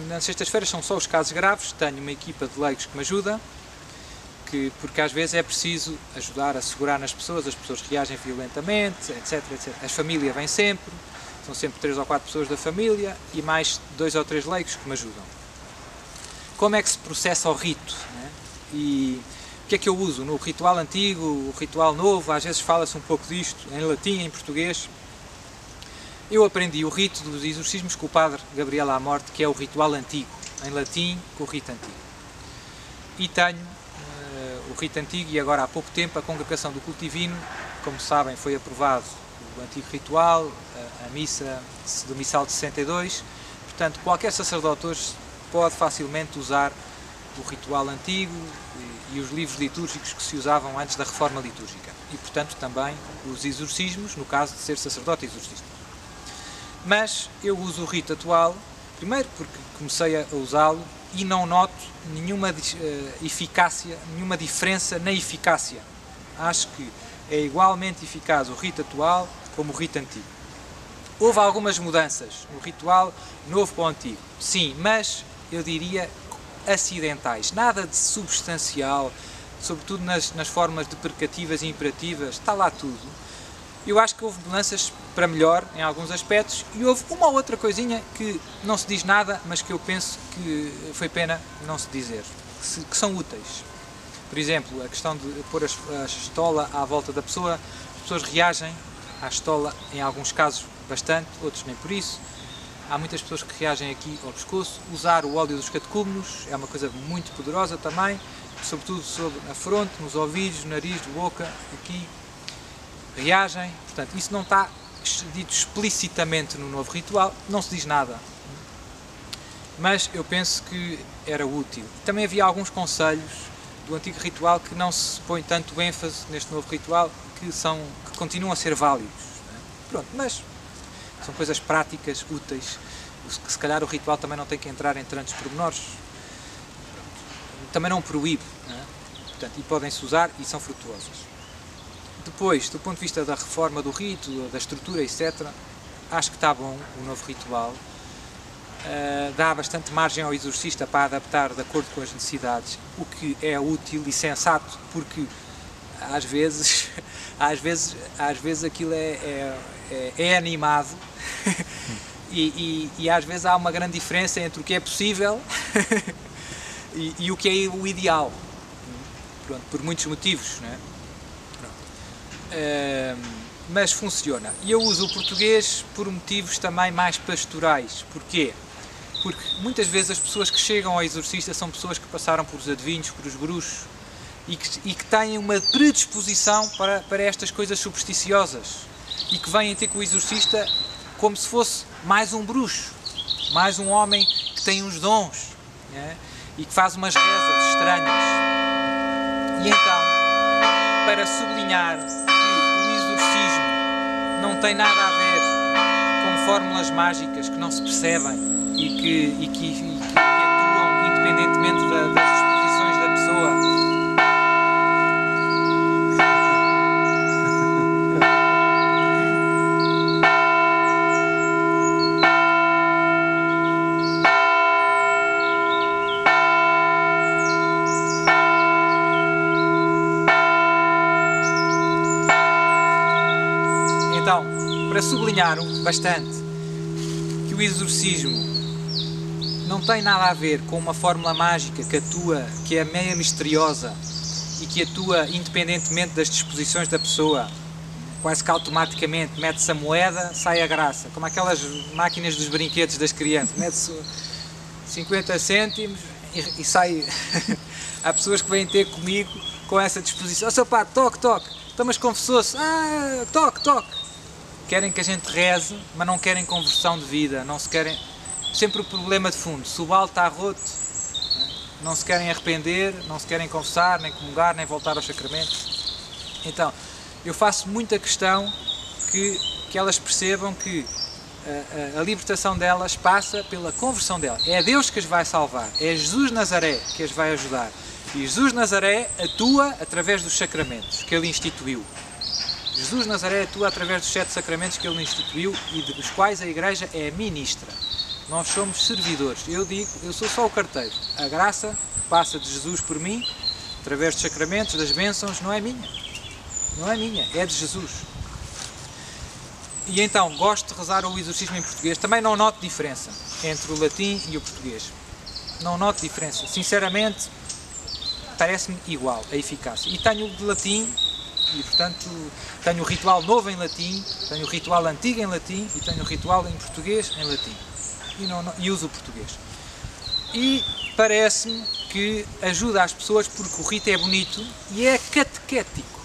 Nas sextas-feiras são só os casos graves, tenho uma equipa de leigos que me ajuda, porque às vezes é preciso ajudar a segurar nas pessoas, as pessoas reagem violentamente, etc, etc. A família vem sempre, são sempre 3 ou 4 pessoas da família e mais 2 ou 3 leigos que me ajudam. Como é que se processa o rito, né? E o que é que eu uso? No ritual antigo, o ritual novo, às vezes fala-se um pouco disto, em latim, em português. Eu aprendi o rito dos exorcismos com o padre Gabriel à Morte, que é o ritual antigo, em latim, com o rito antigo. E tenho o rito antigo e agora há pouco tempo a Congregação do Culto Divino, como sabem, foi aprovado o antigo ritual, a missa do Missal de 62, portanto qualquer sacerdote hoje pode facilmente usar o ritual antigo e os livros litúrgicos que se usavam antes da reforma litúrgica e portanto também os exorcismos, no caso de ser sacerdote exorcista. Mas eu uso o rito atual, primeiro porque comecei a usá-lo e não noto nenhuma eficácia, nenhuma diferença na eficácia. Acho que é igualmente eficaz o rito atual como o rito antigo. Houve algumas mudanças no ritual novo para o antigo, sim, mas eu diria acidentais, nada de substancial, sobretudo nas formas deprecativas e imperativas, está lá tudo. Eu acho que houve mudanças para melhor em alguns aspectos e houve uma ou outra coisinha que não se diz nada, mas que eu penso que foi pena não se dizer, que são úteis. Por exemplo, a questão de pôr a estola à volta da pessoa, as pessoas reagem à estola em alguns casos bastante, outros nem por isso. Há muitas pessoas que reagem aqui ao pescoço. Usar o óleo dos catecúmenos é uma coisa muito poderosa também, sobretudo sobre a fronte, nos ouvidos, nariz, boca, aqui. Reagem, portanto, isso não está dito explicitamente no novo ritual, não se diz nada. Mas eu penso que era útil. Também havia alguns conselhos do antigo ritual que não se põe tanto ênfase neste novo ritual, que continuam a ser válidos. Pronto, mas são coisas práticas, úteis, que se calhar o ritual também não tem que entrar em tantos pormenores. Também não proíbe, não é? Portanto, e podem-se usar e são frutuosas. Depois, do ponto de vista da reforma do rito, da estrutura, etc., acho que está bom o novo ritual. Dá bastante margem ao exorcista para adaptar de acordo com as necessidades, o que é útil e sensato, porque às vezes aquilo é animado e às vezes há uma grande diferença entre o que é possível e o que é o ideal. Pronto, por muitos motivos, não é? Mas funciona. E eu uso o português por motivos também mais pastorais. Porquê? Porque muitas vezes as pessoas que chegam ao exorcista são pessoas que passaram por os adivinhos, por os bruxos e que têm uma predisposição para estas coisas supersticiosas e que vêm ter com o exorcista como se fosse mais um bruxo, mais um homem que tem uns dons, né? E que faz umas rezas estranhas. E então, para sublinhar não tem nada a ver com fórmulas mágicas que não se percebem e que atuam independentemente das disposições da pessoa. Então, para sublinhar bastante que o exorcismo não tem nada a ver com uma fórmula mágica que atua, que é meio misteriosa e que atua independentemente das disposições da pessoa, quase que automaticamente, mete-se a moeda, sai a graça, como aquelas máquinas dos brinquedos das crianças, mete-se 50 cêntimos e sai. Há pessoas que vêm ter comigo com essa disposição, oh, seu pá, toque, então mas confessou-se, toque. Querem que a gente reze, mas não querem conversão de vida, não se querem... Sempre o problema de fundo, se o balde está roto, não se querem arrepender, não se querem confessar, nem comungar, nem voltar aos sacramentos. Então, eu faço muita questão que elas percebam que a libertação delas passa pela conversão delas. É Deus que as vai salvar, é Jesus Nazaré que as vai ajudar. E Jesus Nazaré atua através dos sacramentos que Ele instituiu. Jesus Nazaré atua através dos 7 sacramentos que Ele instituiu e dos quais a Igreja é ministra. Nós somos servidores. Eu digo, eu sou só o carteiro. A graça passa de Jesus por mim, através dos sacramentos, das bênçãos, não é minha. Não é minha, é de Jesus. E então, gosto de rezar o exorcismo em português. Também não noto diferença entre o latim e o português. Não noto diferença. Sinceramente, parece-me igual a eficácia. E tenho o de latim, e portanto tenho o ritual novo em latim, tenho o ritual antigo em latim e tenho o ritual em português em latim. E uso o português. E parece-me que ajuda as pessoas porque o rito é bonito e é catequético.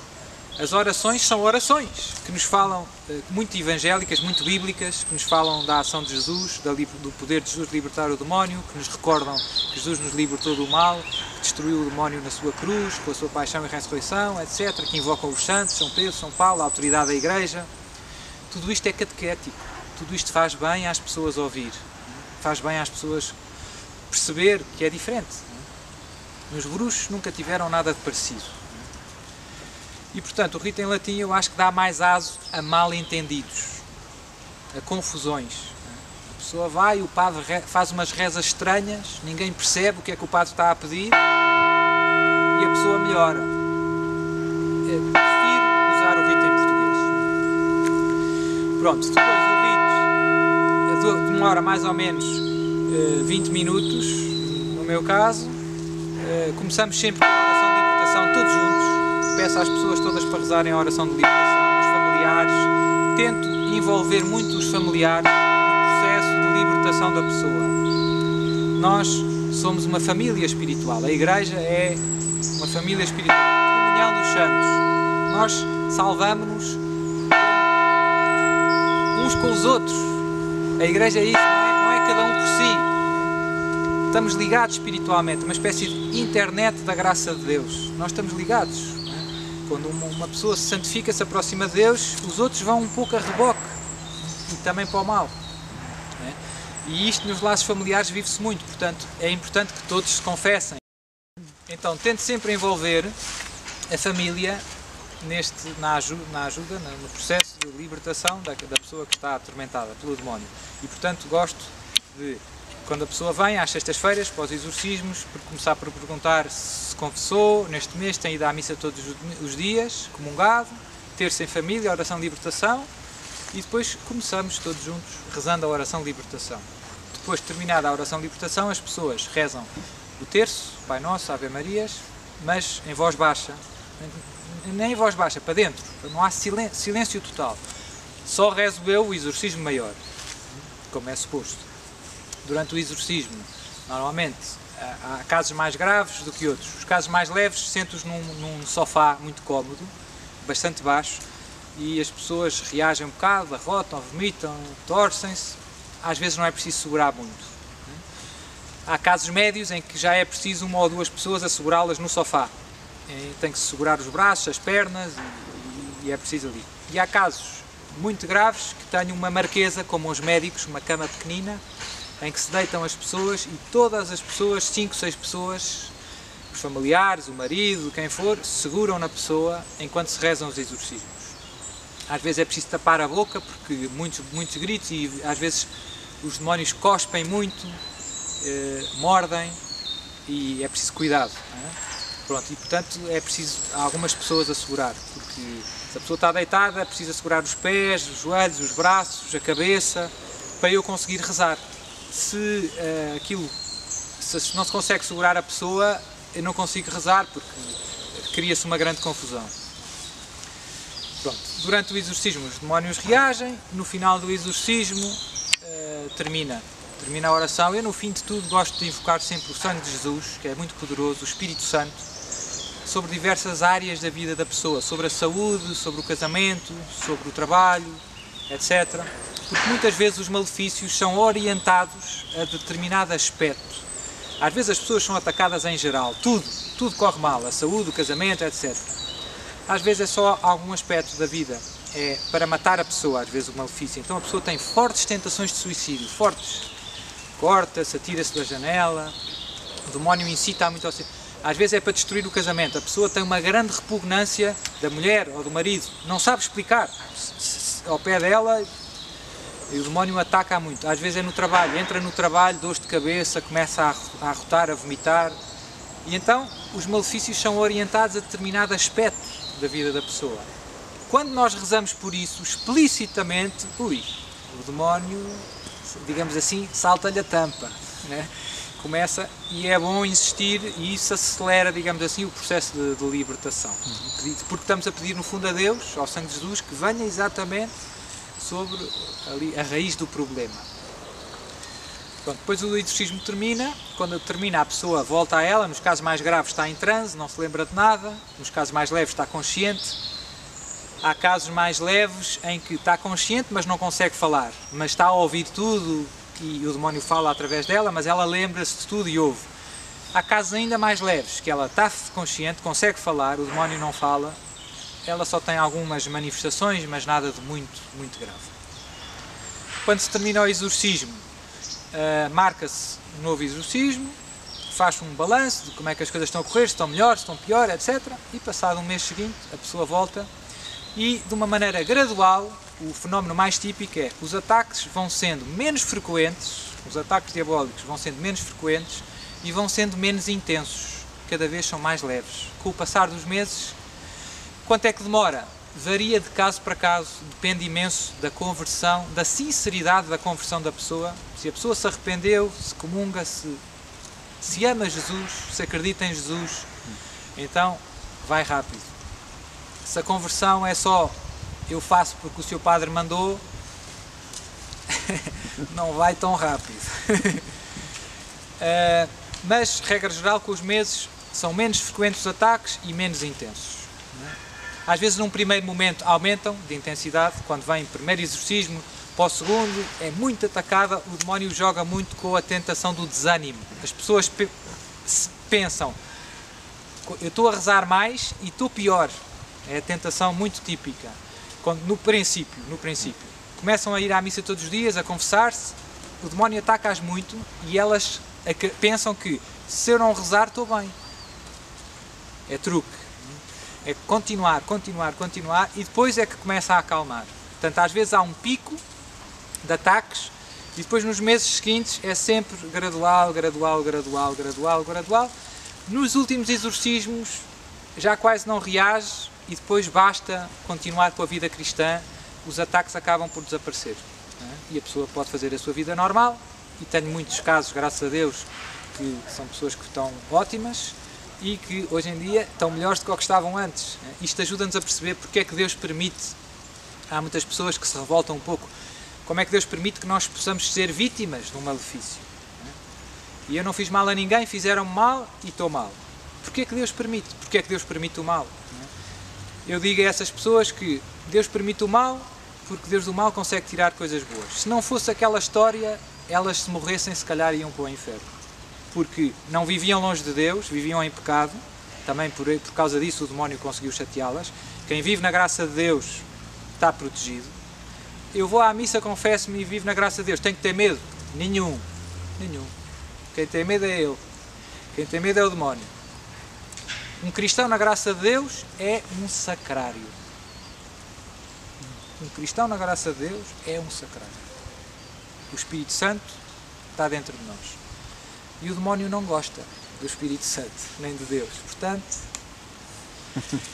As orações são orações que nos falam, muito evangélicas, muito bíblicas, que nos falam da ação de Jesus, do poder de Jesus de libertar o demónio, que nos recordam que Jesus nos libertou do mal, que destruiu o demónio na sua cruz, com a sua paixão e ressurreição, etc., que invocam os santos, São Pedro, São Paulo, a autoridade da Igreja. Tudo isto é catequético, tudo isto faz bem às pessoas ouvir, faz bem às pessoas perceber que é diferente. Os bruxos nunca tiveram nada de parecido. E, portanto, o rito em latim eu acho que dá mais aso a mal-entendidos, a confusões. A pessoa vai, o padre faz umas rezas estranhas, ninguém percebe o que é que o padre está a pedir e a pessoa melhora. Eu prefiro usar o rito em português. Pronto, depois o rito demora mais ou menos 20 minutos, no meu caso. Começamos sempre com a oração de libertação, todos juntos. Peço às pessoas todas para rezarem a oração de libertação, os familiares. Tento envolver muito os familiares no processo de libertação da pessoa. Nós somos uma família espiritual. A Igreja é uma família espiritual. Comunhão dos santos. Nós salvamos-nos uns com os outros. A Igreja é isso, não é cada um por si. Estamos ligados espiritualmente, uma espécie de internet da graça de Deus. Nós estamos ligados. Quando uma pessoa se santifica, se aproxima de Deus, os outros vão um pouco a reboque e também para o mal. E isto nos laços familiares vive-se muito, portanto é importante que todos se confessem. Então tente sempre envolver a família na ajuda, no processo de libertação da pessoa que está atormentada pelo demónio. E portanto gosto de, quando a pessoa vem às sextas-feiras, para os exorcismos, por começar por perguntar se confessou, neste mês tem ido à missa todos os dias, comungado, terça em família, oração de libertação, e depois começamos todos juntos rezando a oração de libertação. Depois de terminada a oração de libertação, as pessoas rezam o terço, Pai Nosso, Ave Marias, mas em voz baixa, nem em voz baixa, para dentro, não há silêncio total. Só rezo eu o exorcismo maior, como é suposto. Durante o exorcismo, normalmente, há casos mais graves do que outros. Os casos mais leves, sento-os num sofá muito cómodo, bastante baixo, e as pessoas reagem um bocado, arrotam, vomitam, torcem-se. Às vezes não é preciso segurar muito. Há casos médios em que já é preciso uma ou duas pessoas a segurá-las no sofá. Tem que se segurar os braços, as pernas, e é preciso ali. E há casos muito graves que têm uma marquesa, como os médicos, uma cama pequenina, em que se deitam as pessoas e todas as pessoas, 5, 6 pessoas, os familiares, o marido, quem for, seguram na pessoa enquanto se rezam os exorcismos. Às vezes é preciso tapar a boca, porque muitos gritos, e às vezes os demónios cospem muito, mordem, e é preciso cuidado. Não é? Pronto, e portanto é preciso algumas pessoas a segurar, porque se a pessoa está deitada, precisa segurar os pés, os joelhos, os braços, a cabeça, para eu conseguir rezar. Se não se consegue segurar a pessoa, eu não consigo rezar, porque cria-se uma grande confusão. Pronto. Durante o exorcismo os demónios reagem, no final do exorcismo termina a oração. Eu no fim de tudo gosto de invocar sempre o sangue de Jesus, que é muito poderoso, o Espírito Santo, sobre diversas áreas da vida da pessoa, sobre a saúde, sobre o casamento, sobre o trabalho, etc. Porque muitas vezes os malefícios são orientados a determinado aspecto. Às vezes as pessoas são atacadas em geral, tudo corre mal, a saúde, o casamento, etc. Às vezes é só algum aspecto da vida, é para matar a pessoa, às vezes o malefício. Então a pessoa tem fortes tentações de suicídio, fortes. Corta-se, atira-se da janela, o demónio incita muito ao suicídio. Às vezes é para destruir o casamento, a pessoa tem uma grande repugnância da mulher ou do marido, não sabe explicar, ao pé dela, E o demónio ataca muito. Às vezes é no trabalho, entra no trabalho, dores de cabeça, começa a arrotar, a vomitar. E então os malefícios são orientados a determinado aspecto da vida da pessoa. Quando nós rezamos por isso explicitamente, o demónio, digamos assim, salta-lhe a tampa, né? Começa, e é bom insistir, e isso acelera, digamos assim, o processo de libertação. Porque estamos a pedir no fundo a Deus, ao sangue de Jesus, que venha exatamente sobre ali a raiz do problema. Pronto, depois o exorcismo termina. Quando termina, a pessoa volta a ela. Nos casos mais graves está em transe, não se lembra de nada. Nos casos mais leves está consciente. Há casos mais leves em que está consciente, mas não consegue falar, mas está a ouvir tudo e o demónio fala através dela, mas ela lembra-se de tudo e ouve. Há casos ainda mais leves, que ela está consciente, consegue falar, o demónio não fala, ela só tem algumas manifestações, mas nada de muito grave. Quando se termina o exorcismo, marca-se um novo exorcismo, faz um balanço de como é que as coisas estão a correr, se estão melhor, se estão pior, etc. E passado um mês seguinte, a pessoa volta e, de uma maneira gradual, o fenómeno mais típico é os ataques vão sendo menos frequentes, os ataques diabólicos vão sendo menos frequentes e vão sendo menos intensos, cada vez são mais leves. Com o passar dos meses, quanto é que demora? Varia de caso para caso, depende imenso da conversão, da sinceridade da conversão da pessoa, se a pessoa se arrependeu, se comunga, se ama Jesus, se acredita em Jesus, então vai rápido. Se a conversão é só eu faço porque o seu padre mandou, não vai tão rápido. Mas, regra geral, com os meses são menos frequentes os ataques e menos intensos. Às vezes, num primeiro momento, aumentam de intensidade. Quando vem o primeiro exorcismo, para o segundo, é muito atacada. O demónio joga muito com a tentação do desânimo. As pessoas pensam, eu estou a rezar mais e estou pior. É a tentação muito típica. Quando, no princípio, começam a ir à missa todos os dias, a confessar-se, o demónio ataca-as muito e elas pensam que se eu não rezar estou bem. É truque. É continuar e depois é que começa a acalmar. Portanto, às vezes há um pico de ataques e depois nos meses seguintes é sempre gradual. Nos últimos exorcismos já quase não reage e depois basta continuar com a vida cristã, os ataques acabam por desaparecer. E a pessoa pode fazer a sua vida normal, e tenho muitos casos, graças a Deus, que são pessoas que estão ótimas e que hoje em dia estão melhores do que estavam antes. Isto ajuda-nos a perceber porque é que Deus permite. Há muitas pessoas que se revoltam um pouco. Como é que Deus permite que nós possamos ser vítimas de um malefício? E eu não fiz mal a ninguém, fizeram-me mal e estou mal. Porquê é que Deus permite? Porquê é que Deus permite o mal? Eu digo a essas pessoas que Deus permite o mal porque Deus do mal consegue tirar coisas boas. Se não fosse aquela história, elas se morressem se calhar iam para o inferno. Porque não viviam longe de Deus, viviam em pecado, também por causa disso o demónio conseguiu chateá-las. Quem vive na graça de Deus está protegido. Eu vou à missa, confesso-me e vivo na graça de Deus. Tenho que ter medo? Nenhum. Quem tem medo é ele. Quem tem medo é o demónio. Um cristão na graça de Deus é um sacrário. Um cristão na graça de Deus é um sacrário. O Espírito Santo está dentro de nós. E o demónio não gosta do Espírito Santo, nem de Deus. Portanto,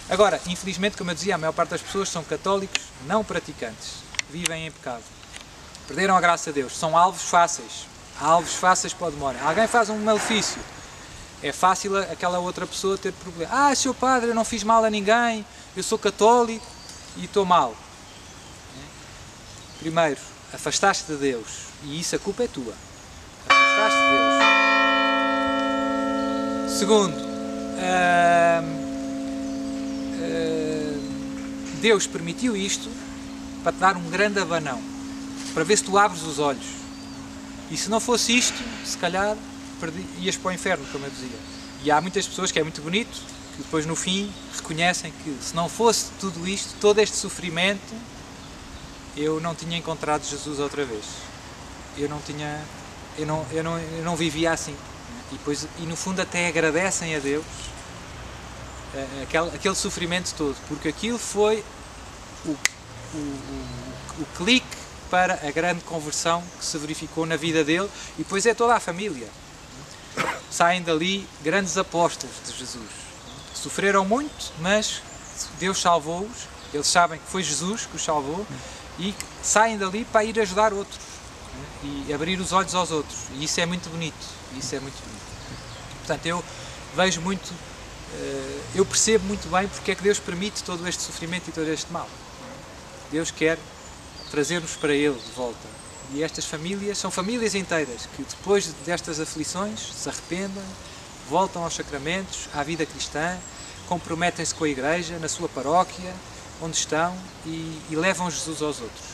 agora, infelizmente, como eu dizia, a maior parte das pessoas são católicos não praticantes. Vivem em pecado. Perderam a graça de Deus. São alvos fáceis. Há alvos fáceis para o demónio. Alguém faz um malefício. É fácil aquela outra pessoa ter problema. Seu padre, eu não fiz mal a ninguém, eu sou católico e estou mal. Primeiro, afastaste de Deus e isso a culpa é tua. Afastaste de Deus. Segundo, Deus permitiu isto para te dar um grande abanão, para ver se tu abres os olhos. E se não fosse isto, se calhar ias para o inferno, como eu dizia. E há muitas pessoas que é muito bonito, que depois no fim reconhecem que se não fosse tudo isto, todo este sofrimento, eu não tinha encontrado Jesus outra vez. Eu não vivia assim. E no fundo até agradecem a Deus aquele sofrimento todo, porque aquilo foi o clique para a grande conversão que se verificou na vida dele e depois é toda a família. Saem dali grandes apóstolos de Jesus. Sofreram muito, mas Deus salvou-os, eles sabem que foi Jesus que os salvou e saem dali para ir ajudar outros e abrir os olhos aos outros. E isso é muito bonito. Isso é muito bonito. Portanto, eu vejo muito, eu percebo muito bem porque é que Deus permite todo este sofrimento e todo este mal. Deus quer trazer-nos para Ele de volta. E estas famílias são famílias inteiras que depois destas aflições se arrependem, voltam aos sacramentos, à vida cristã, comprometem-se com a Igreja, na sua paróquia, onde estão e levam Jesus aos outros.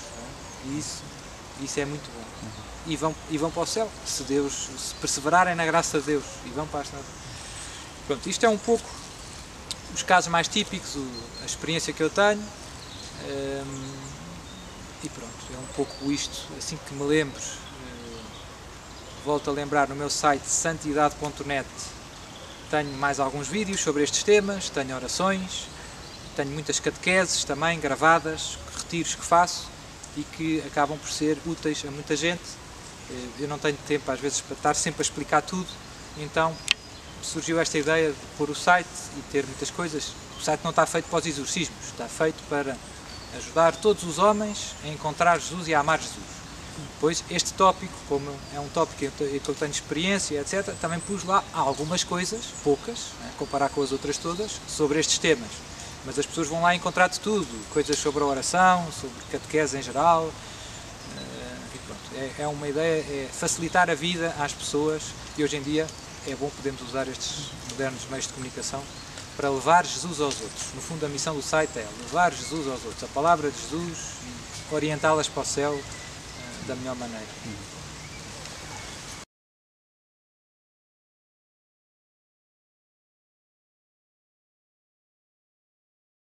E isso é muito bom. E vão para o céu, se perseverarem na graça de Deus e vão para a Ascensão. Pronto, isto é um pouco os casos mais típicos, a experiência que eu tenho. E pronto, é um pouco isto, assim que me lembro, volto a lembrar no meu site santidade.net, tenho mais alguns vídeos sobre estes temas, tenho orações, tenho muitas catequeses também gravadas, retiros que faço e que acabam por ser úteis a muita gente. Eu não tenho tempo às vezes para estar sempre a explicar tudo, então surgiu esta ideia de pôr o site e ter muitas coisas. O site não está feito para os exorcismos, está feito para ajudar todos os homens a encontrar Jesus e a amar Jesus. Pois este tópico, como é um tópico em que eu tenho experiência, etc., também pus lá algumas coisas, poucas, comparar com as outras todas, sobre estes temas. Mas as pessoas vão lá encontrar de tudo, coisas sobre a oração, sobre catequese em geral. E pronto, é uma ideia, é facilitar a vida às pessoas e hoje em dia é bom podermos usar estes modernos meios de comunicação para levar Jesus aos outros. No fundo, a missão do site é levar Jesus aos outros, a palavra de Jesus e orientá-las para o céu da melhor maneira.